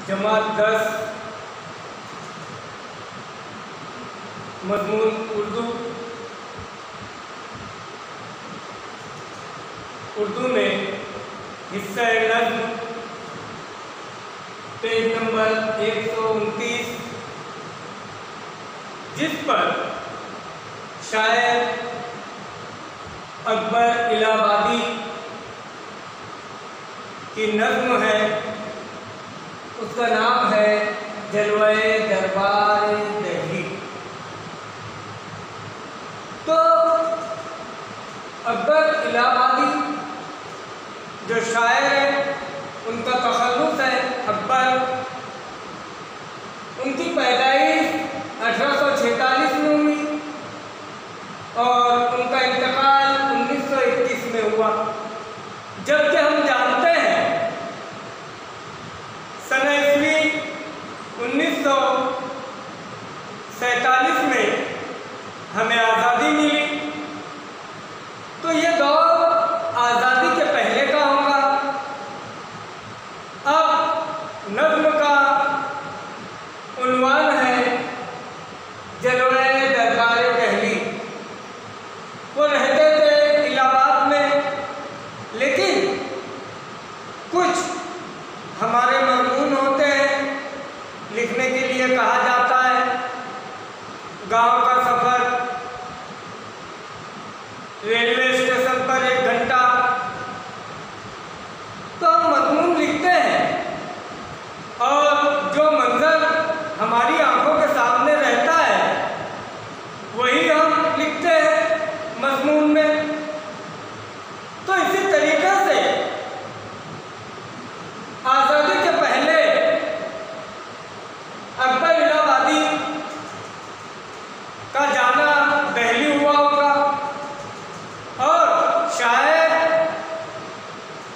जमात 10 मजमून उर्दू में हिस्सा नज़्म पेज नंबर 129, जिस पर शायर अकबर इलाहाबादी की नज़्म है, उसका नाम है जलवाए दरबार दिल्ली। तो अकबर इलाहाबादी जो शायर है, उनका तखल्लुस है अकबर। उनकी पैदाइश 1846 में हुई और उनका इंतकाल 1921 में हुआ। जबकि हम जानते हैं सन ईस्वी 1947 में हमें आज़ादी मिली। तो ये दौर आज़ादी के पहले का होगा। अब नज़्म का उन्वान है जलवाए दरबार दिल्ली। वो रहते थे इलाहाबाद में, लेकिन कुछ हमारे मजमून होते हैं, लिखने के लिए कहा जाता है गांव का सफ़र, रेलवे स्टेशन पर 1 घंटा। तो हम मजमून लिखते हैं और जो मंजर हमारी आंखों के सामने रहता है वही हम लिखते हैं मजमून में। तो इसी तरीके से आज़ादी के पहले अकबर इलाहाबादी का जाना दिल्ली हुआ होगा और शायर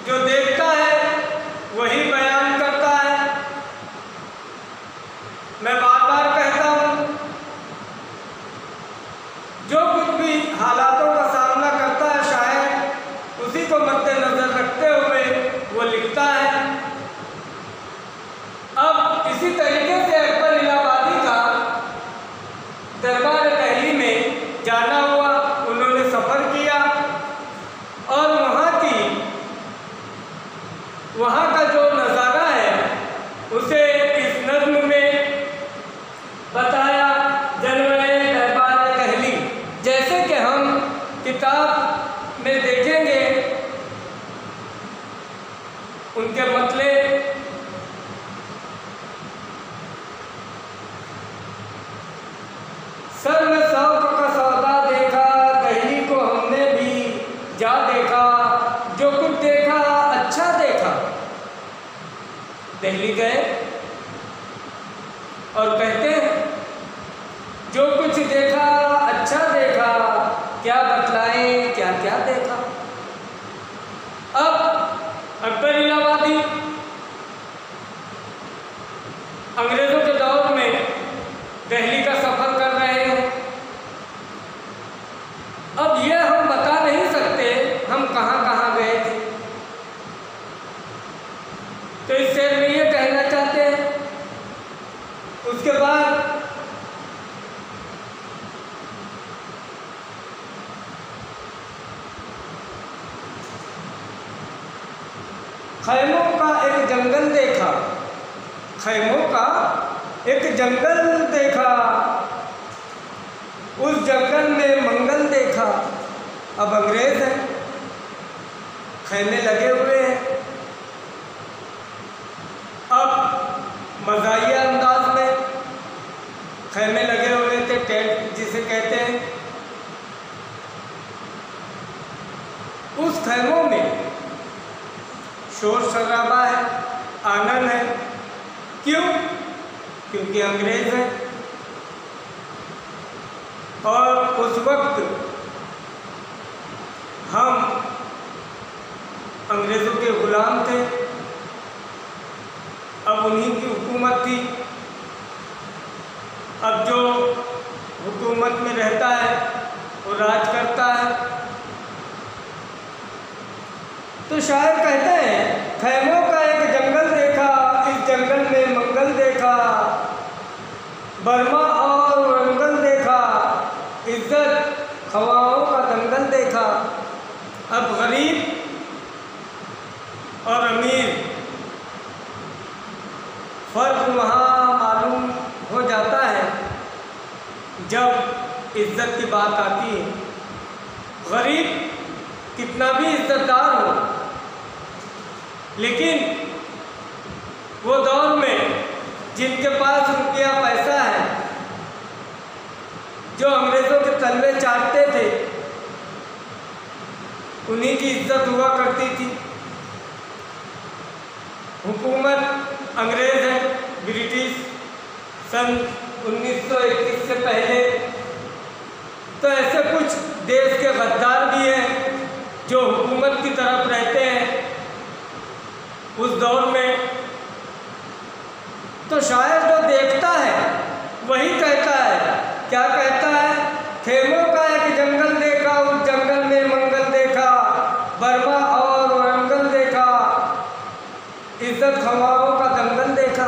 जो देखता है वही बयान करता है। मैं बार बार कहता हूँ, जो कुछ भी हालातों का सामना करता है शायर, उसी को मद्देनजर रखते हुए वो लिखता है। अब इसी तरीके से अकबर इलाहाबादी का दरबार दिल्ली में जाना हुआ। उन्होंने सफ़र किया और वहाँ का जो नज़ारा है उसे इस नज़्म में बताया, जलवाए दरबार दिल्ली। जैसे कि हम किताब में देखेंगे उनके मतले सर में शौक का सौदा देखा, दिल्ली को हमने भी जा देखा, जो कुछ देखा अच्छा देखा। दिल्ली गए और कहते हैं जो कुछ देखा अच्छा देखा, क्या बतलाएं क्या क्या देखा। अब अकबर इलाहाबादी अंग्रेज़ों के दौर में दिल्ली का सफ़र कर रहे हैं। अब ये हम बता नहीं सकते हम कहाँ कहाँ गए थे। तो इस शेर में ये कहना चाहते हैं। उसके बाद खैमों का एक जंगल देखा, खैमों का एक जंगल देखा, उस जंगल में मंगल देखा। अब अंग्रेज हैं, खैमे लगे हुए हैं। अब मज़ाहिया अंदाज में खैमे लगे हुए थे, टेंट जिसे कहते हैं। उस खैमों में शोर शराबा है, आनंद है। क्यों? क्योंकि अंग्रेज हैं और उस वक्त हम अंग्रेज़ों के गुलाम थे। अब उन्हीं की हुकूमत थी। अब जो हुकूमत में रहता है वो राज करता है। तो शायर कहते हैं खैमों का एक जंगल देखा, इस जंगल में फर्क वहाँ मालूम हो जाता है जब इज्जत की बात आती है। गरीब कितना भी इज्जतदार हो, लेकिन वो दौर में जिनके पास रुपया पैसा है, जो अंग्रेज़ों के तलवे चाटते थे, उन्हीं की इज्जत हुआ करती थी। हुकूमत अंग्रेज़ है, ब्रिटिश, सन 1921 से पहले। तो ऐसे कुछ देश के गद्दार भी हैं जो हुकूमत की तरफ रहते हैं उस दौर में। तो शायर जो देखता है वही कहता है। क्या कहता है? खेमों का एक जंगल देखा, उस जंगल में मंगल देखा, बर्मा और वरंगल देखा, इज्जत खवाओं का दंगल देखा।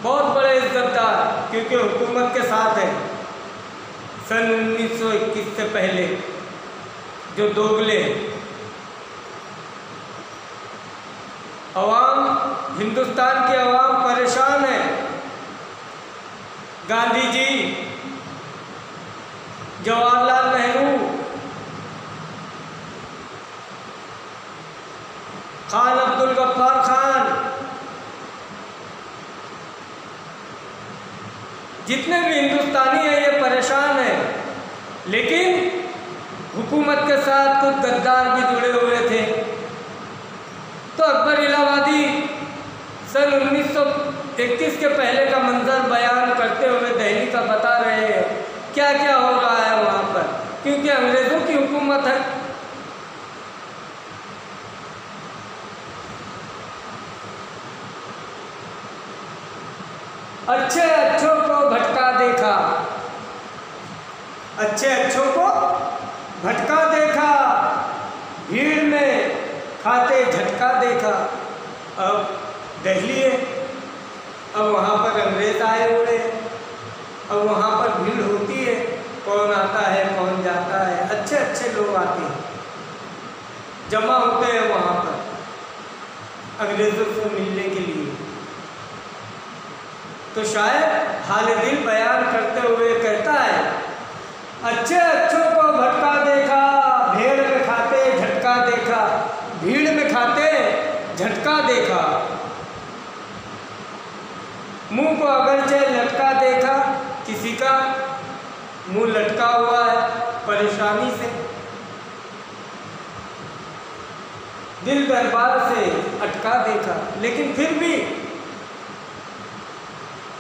बहुत बड़े इज्जतदार, क्योंकि हुकूमत के साथ है। सन 1921 से पहले जो दोगले अवाम, हिंदुस्तान की अवाम परेशान है। गांधी जी, जवाहरलाल नेहरू, खान अब्दुल गफ्फार खान, जितने भी हिंदुस्तानी हैं ये परेशान हैं। लेकिन हुकूमत के साथ कुछ गद्दार भी जुड़े हुए थे। तो अकबर इलाहाबादी सन 1921 के पहले का मंजर बयान करते हुए दिल्ली का बता रहे हैं क्या क्या हो रहा है वहाँ पर, क्योंकि अंग्रेज़ों की हुकूमत है। अच्छे अच्छों को भटका देखा, अच्छे अच्छों को भटका देखा, भीड़ में खाते झटका देखा। अब दिल्ली है, अब वहाँ पर अंग्रेज आए हुए हैं, अब वहाँ पर भीड़ होती है, कौन आता है कौन जाता है, अच्छे अच्छे लोग आते हैं, जमा होते हैं वहाँ पर अंग्रेज़ों से मिलने के लिए। तो शायद हाल दिल बयान करते हुए कहता है, अच्छे अच्छों को भटका देखा, भेड़ में खाते झटका देखा, भीड़ में खाते झटका देखा, मुंह को अगरचे लटका देखा, किसी का मुंह लटका हुआ है परेशानी से, दिल दरबार से अटका देखा। लेकिन फिर भी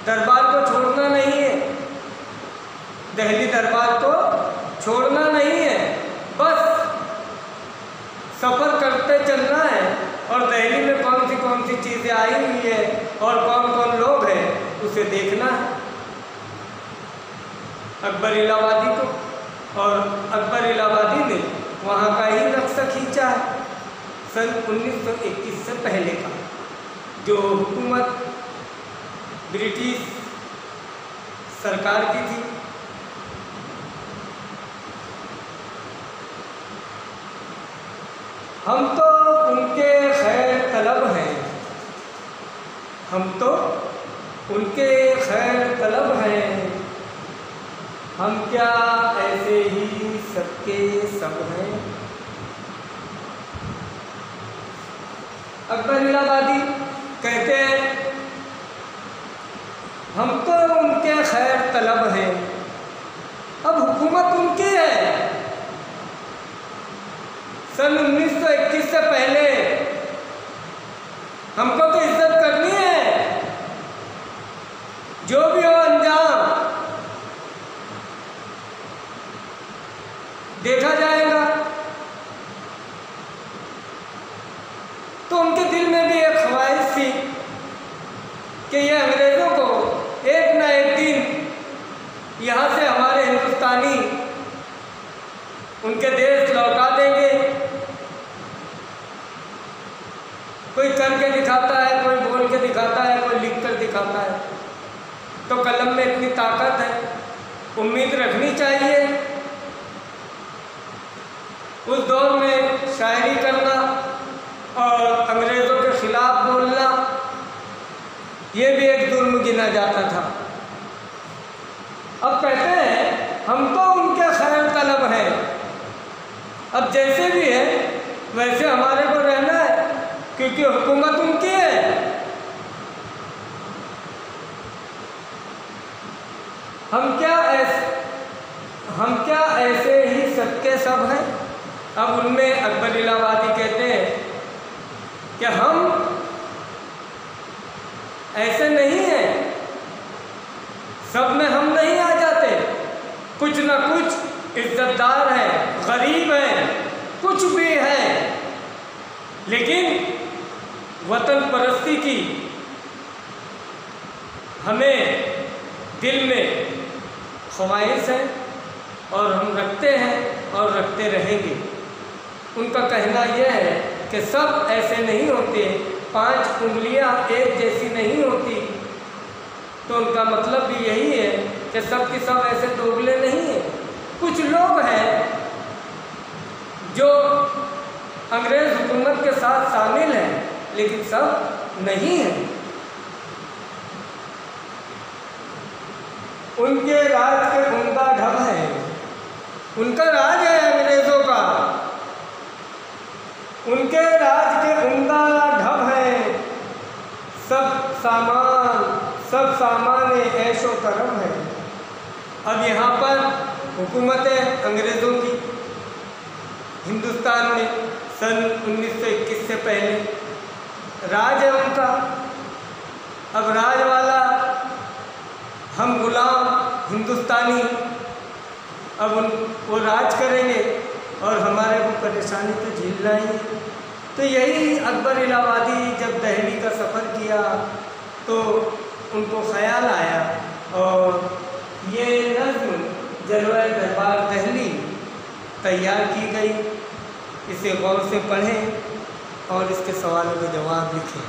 दरबार को छोड़ना नहीं है, दिल्ली दरबार को छोड़ना नहीं है, बस सफ़र करते चलना है और दिल्ली में कौन सी चीज़ें आई हुई है और कौन कौन लोग हैं उसे देखना है। अकबर इलाहाबादी को, और अकबर इलाहाबादी ने वहाँ का ही नक्शा खींचा है सन 1921 से पहले का, जो हुकूमत ब्रिटिश सरकार की थी। हम तो उनके खैर तलब हैं, हम तो उनके खैर तलब हैं, हम क्या ऐसे ही सबके सब हैं। अकबर इलाहाबादी कहते हैं, हम तो उनके खैर तलब हैं, अब हुकूमत उनकी है। सन 1921 से पहले हमको तो इज्जत करनी है, जो भी हो अंजाम देखा जाएगा। तो उनके दिल में भी एक ख्वाहिश थी कि ये अंग्रेज़ों को एक न एक दिन यहाँ से हमारे हिंदुस्तानी उनके देश लौटा देंगे। कोई करके दिखाता है, कोई बोल के दिखाता है, कोई लिख कर दिखाता है। तो कलम में इतनी ताकत है, उम्मीद रखनी चाहिए। उस दौर में शायरी करना और अंग्रेज़ों के खिलाफ बोलना ये भी एक जुर्म गिना जाता था। अब कहते हैं हम तो उनके खैर तलब हैं, अब जैसे भी है वैसे हमारे को रहना है क्योंकि हुकूमत उनकी है। हम क्या ऐसे ही सबके सब हैं। अब उनमें अकबर इलाहाबादी कहते हैं कि हम ऐसे नहीं हैं, सब में हम नहीं आ जाते, कुछ ना कुछ इज्जतदार है, गरीब है, कुछ भी है, लेकिन वतन परस्ती की हमें दिल में ख्वाहिश है और हम रखते हैं और रखते रहेंगे। उनका कहना यह है कि सब ऐसे नहीं होते, 5 उंगलियां एक जैसी नहीं होती। तो उनका मतलब भी यही है कि सब के सब ऐसे दोगले नहीं हैं। कुछ लोग हैं जो अंग्रेज़ हुकूमत के साथ शामिल हैं, लेकिन सब नहीं हैं। उनके राज के उमदा ढब है, उनका राज है अंग्रेज़ों का, उनके राज के उमदा ढब है। सब सामान ऐशो करम है। अब यहाँ पर हुकूमत है अंग्रेज़ों की हिंदुस्तान में सन 1921 से पहले राज है उनका। अब राज वाला, हम गुलाम हिंदुस्तानी, अब वो राज करेंगे और हमारे को परेशानी तो झेलना ही है। तो यही अकबर इलाहाबादी जब दिल्ली का सफ़र किया तो उनको ख्याल आया और ये नज़्म जलवा दरबार दिल्ली तैयार की गई। इसे गौर से पढ़ें और इसके सवालों के जवाब लिखें।